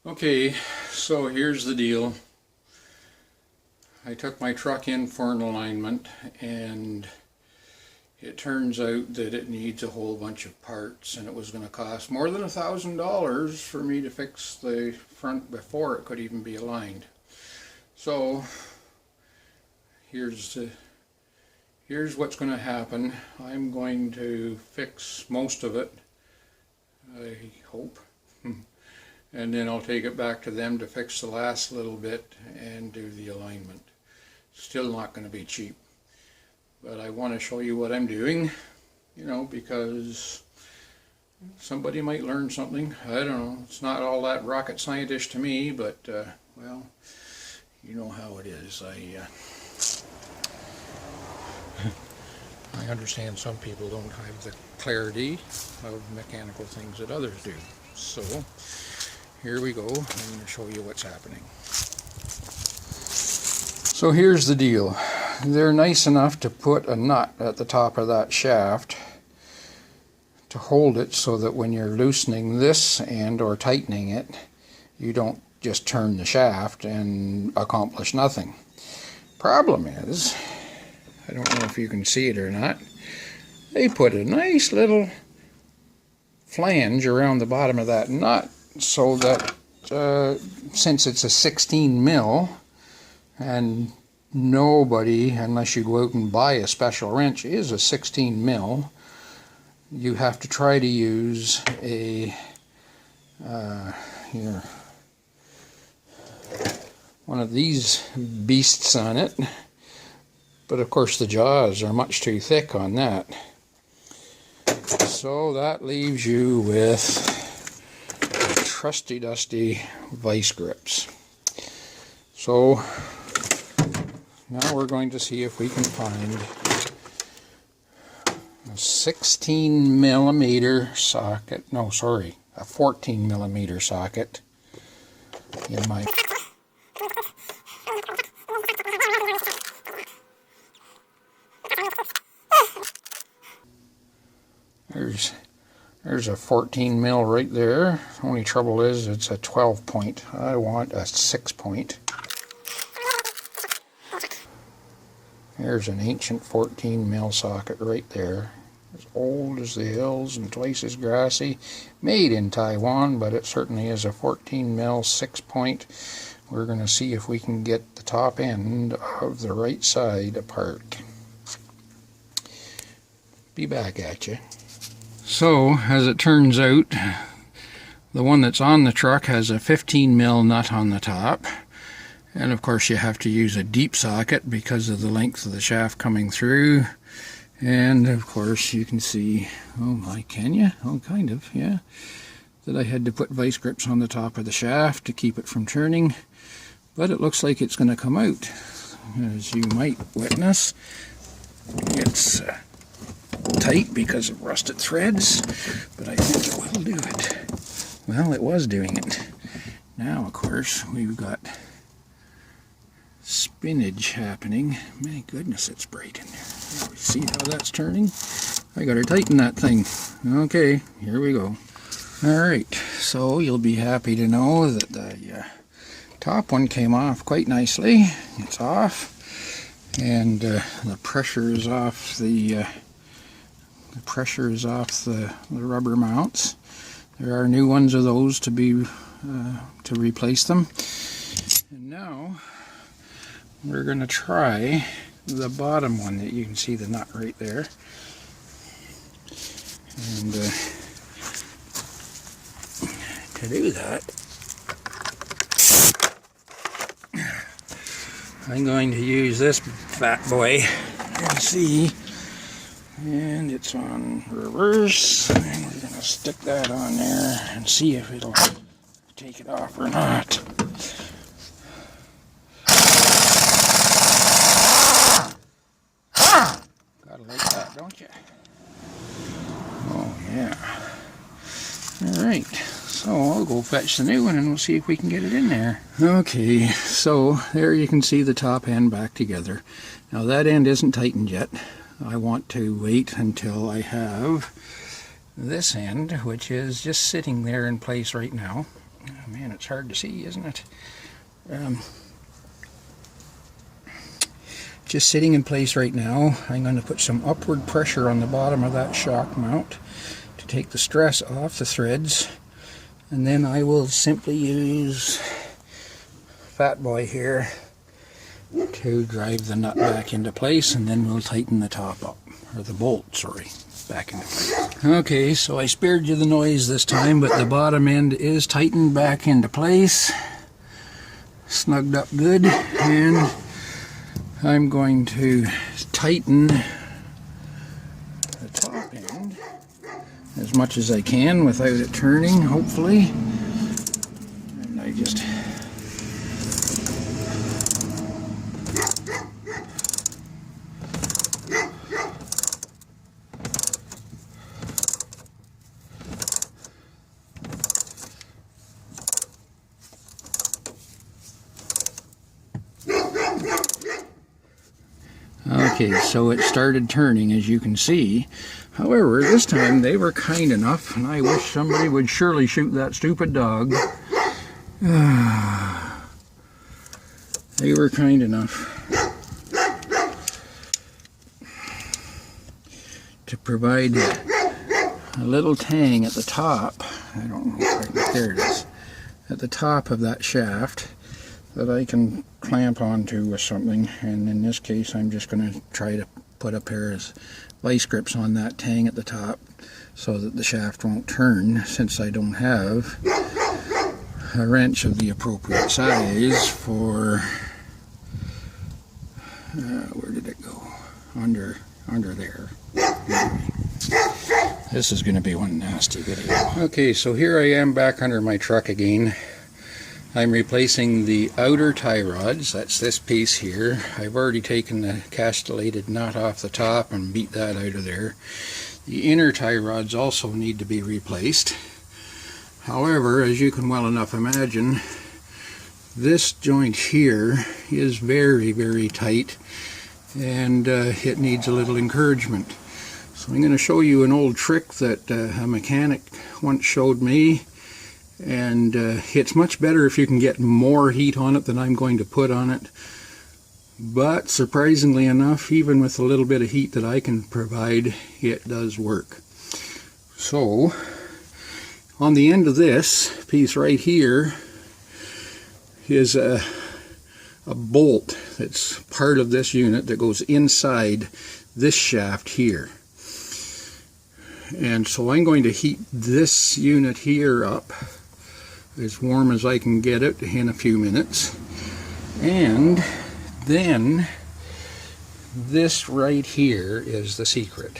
Okay, so here's the deal. I took my truck in for an alignment, and it turns out that it needs a whole bunch of parts, and it was going to cost more than $1,000 for me to fix the front before it could even be aligned. So here's what's going to happen. I'm going to fix most of it, I hope. And then I'll take it back to them to fix the last little bit and do the alignment. Still not going to be cheap, but I want to show you what I'm doing, because somebody might learn something. I don't know, it's not all that rocket scientist to me, but well, you know how it is. I understand some people don't have the clarity of mechanical things that others do. So here we go. I'm going to show you what's happening. So here's the deal. They're nice enough to put a nut at the top of that shaft to hold it so that when you're loosening this end or tightening it, you don't just turn the shaft and accomplish nothing. Problem is, I don't know if you can see it or not, they put a nice little flange around the bottom of that nut so that since it's a 16 mil, and nobody, unless you go out and buy a special wrench, is a 16 mil, you have to try to use a one of these beasts on it, but of course the jaws are much too thick on that. So that leaves you with trusty dusty vice grips. So now we're going to see if we can find a 16 millimeter socket, no sorry, a 14 millimeter socket in my There's a 14 mil right there. Only trouble is it's a 12 point. I want a 6 point. There's an ancient 14 mil socket right there. As old as the hills and twice as grassy. Made in Taiwan, but it certainly is a 14 mil 6 point. We're going to see if we can get the top end of the right side apart. Be back at you. So, as it turns out, the one that's on the truck has a 15 mil nut on the top. And of course you have to use a deep socket because of the length of the shaft coming through. And of course you can see, oh my, can you? Oh, kind of, yeah. That I had to put vice grips on the top of the shaft to keep it from turning. But it looks like it's going to come out. As you might witness, it's tight because of rusted threads, but I think it will do it. Well, it was doing it. Now, of course, we've got spinach happening. My goodness, it's bright in there. See how that's turning? I gotta tighten that thing. Okay, here we go. Alright, so you'll be happy to know that the top one came off quite nicely. It's off, and the pressure is off the rubber mounts. There are new ones of those to replace them. And now we're going to try the bottom one that you can see the nut right there. And to do that, I'm going to use this fat boy and see. And it's on reverse, and we're going to stick that on there and see if it'll take it off or not. Gotta like that, don't you? Oh yeah. Alright, so I'll go fetch the new one and we'll see if we can get it in there. Okay, so there you can see the top end back together. Now that end isn't tightened yet. I want to wait until I have this end, which is just sitting there in place right now. Oh man, it's hard to see, isn't it? Just sitting in place right now. I'm going to put some upward pressure on the bottom of that shock mount to take the stress off the threads, and then I will simply use Fat Boy here to drive the nut back into place, and then we'll tighten the top up, or the bolt, sorry, back into place. Okay, so I spared you the noise this time, but the bottom end is tightened back into place, snugged up good, and I'm going to tighten the top end as much as I can without it turning, hopefully. And I just okay, so it started turning, as you can see. However, this time they were kind enough, and I wish somebody would surely shoot that stupid dog. They were kind enough to provide a little tang at the top. I don't know, right there it is. At the top of that shaft that I can clamp onto with something, and in this case I'm just going to try to put a pair of vice grips on that tang at the top so that the shaft won't turn, since I don't have a wrench of the appropriate size for where did it go? Under there. Anyway, this is going to be one nasty video. Okay, so here I am back under my truck again. I'm replacing the outer tie rods. That's this piece here. I've already taken the castellated nut off the top and beat that out of there. The inner tie rods also need to be replaced. However, as you can well enough imagine, this joint here is very, very tight, and it needs a little encouragement. So I'm going to show you an old trick that a mechanic once showed me. And it's much better if you can get more heat on it than I'm going to put on it. But surprisingly enough, even with a little bit of heat that I can provide, it does work. So, on the end of this piece right here is a bolt that's part of this unit that goes inside this shaft here. And so I'm going to heat this unit here up as warm as I can get it in a few minutes, and then this right here is the secret.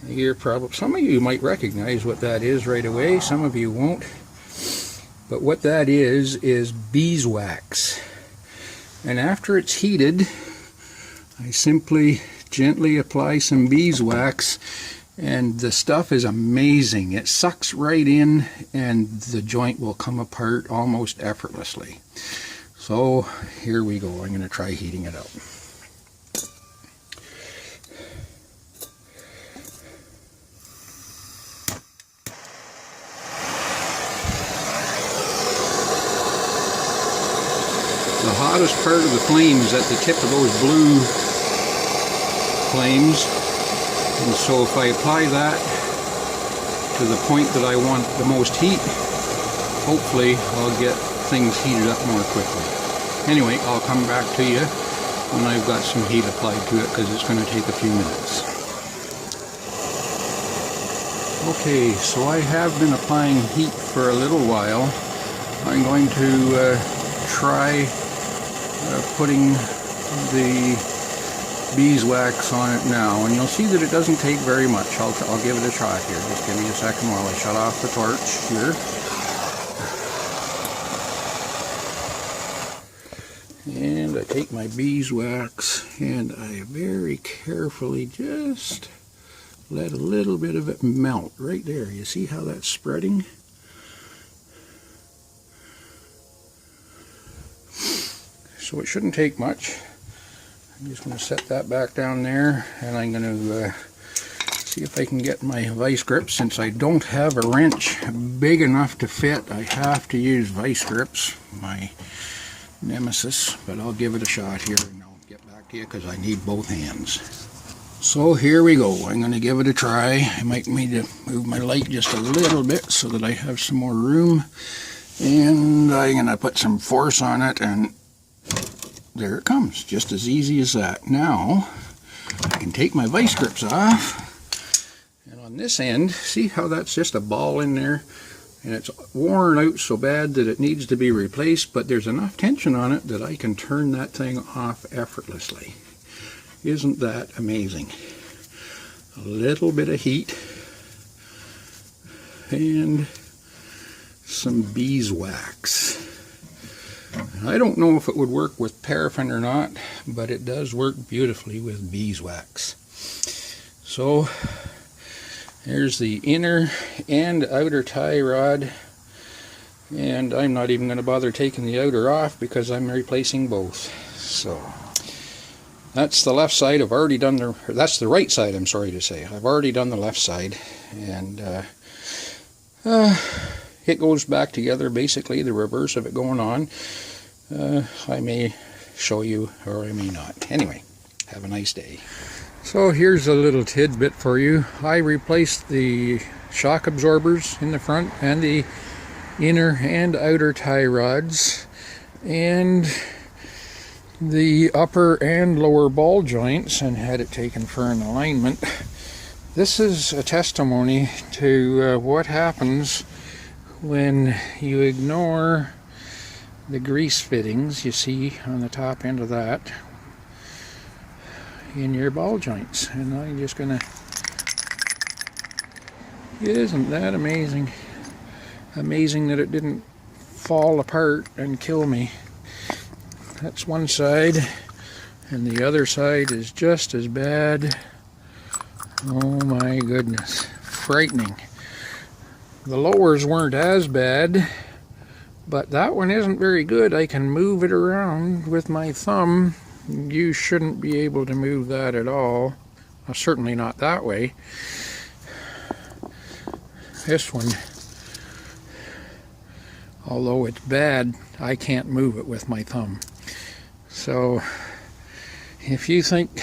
You're probably, some of you might recognize what that is right away, some of you won't, but what that is beeswax. And after it's heated, I simply gently apply some beeswax, and the stuff is amazing. It sucks right in, and the joint will come apart almost effortlessly. So here we go. I'm going to try heating it up. The hottest part of the flame is at the tip of those blue flames. And so if I apply that to the point that I want the most heat, hopefully I'll get things heated up more quickly. Anyway, I'll come back to you when I've got some heat applied to it, because it's going to take a few minutes. Okay, so I have been applying heat for a little while. I'm going to try putting the beeswax on it now, and you'll see that it doesn't take very much. I'll give it a try here. Just give me a second while I shut off the torch here. And I take my beeswax and I very carefully just let a little bit of it melt right there. You see how that's spreading? So it shouldn't take much. I'm just going to set that back down there, and I'm going to See if I can get my vice grip. Since I don't have a wrench big enough to fit, I have to use vice grips, my nemesis, but I'll give it a shot here and I'll get back to you because I need both hands. So here we go. I'm going to give it a try. I might need to move my light just a little bit so that I have some more room. And I'm going to put some force on it, and there it comes. Just as easy as that. Now, I can take my vice grips off. And on this end, see how that's just a ball in there? And it's worn out so bad that it needs to be replaced, but there's enough tension on it that I can turn that thing off effortlessly. Isn't that amazing? A little bit of heat and some beeswax. I don't know if it would work with paraffin or not, but it does work beautifully with beeswax. So there's the inner and outer tie rod, and I'm not even going to bother taking the outer off because I'm replacing both. So that's the left side. I've already done that's the right side, I'm sorry to say. I've already done the left side, and it goes back together, basically the reverse of it going on. I may show you, or I may not. Anyway, have a nice day. So here's a little tidbit for you. I replaced the shock absorbers in the front and the inner and outer tie rods, and the upper and lower ball joints, and had it taken for an alignment. This is a testimony to what happens when you ignore the grease fittings you see on the top end of that in your ball joints. And I'm just gonna, isn't that amazing? Amazing that it didn't fall apart and kill me. That's one side, and the other side is just as bad. Oh my goodness, frightening. The lowers weren't as bad, but that one isn't very good. I can move it around with my thumb. You shouldn't be able to move that at all. Well, certainly not that way. This one, although it's bad, I can't move it with my thumb. So if you think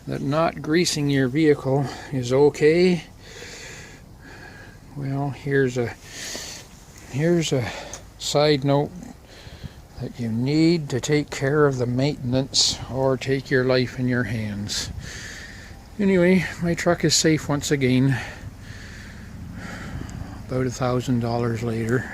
that not greasing your vehicle is okay, well, here's a side note that you need to take care of the maintenance or take your life in your hands. Anyway, my truck is safe once again, about $1,000 later.